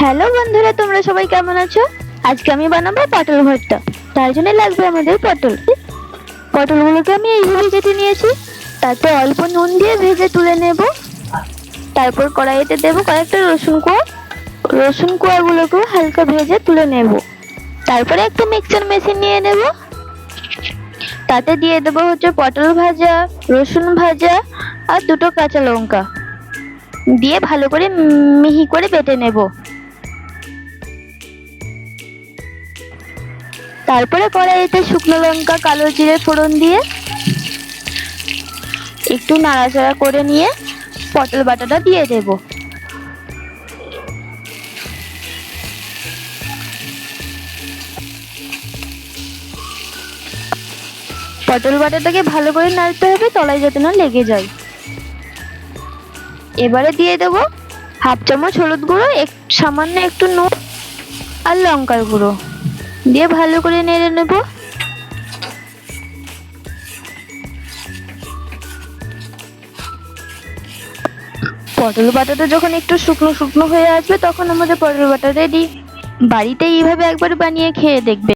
Hello বন্ধুরা, তোমরা সবাই কেমন আছো? আজকে আমি বানাবো পটল ভর্তা। তার জন্য লাগবে আমাদের পটলগুলোকে আমি এইভাবে কেটে নিয়েছি। তাতে অল্প নুন দিয়ে ভেজে তুলে নেব। তারপর কড়াইতে দেবো কয়েকটা রসুন কোয়াগুলোকে হালকা ভেজে তুলে নেব। তারপরে একটা মিক্সচার মেশিন নিয়ে নেব। তাতে দিয়ে দেবো পটল ভাজা, রসুন ভাজা আর দুটো কাঁচা লঙ্কা দিয়ে ভালো করে মিহি করে বেটে নেব। তারপরে কড়াইতে শুকনো লঙ্কা, কালো জিরে ফোড়ন দিয়ে একটু নাড়াচাড়া করে নিয়ে পটল বাটাটা দিয়ে দেব। পটল বাটাটাকে ভালো করে নাড়তে হবে, তলায় যাতে না লেগে যায়। এবারে দিয়ে দেব হাফ চামচ হলুদ গুঁড়ো, সামান্য একটু নুন আর লঙ্কার গুঁড়ো দিয়ে ভালো করে নেড়ে নেব। পটল বাটাটা যখন একটু শুকনো শুকনো হয়ে আসবে তখন আমাদের পটল বাটা রেডি। বাড়িতে এইভাবে একবার বানিয়ে খেয়ে দেখবে।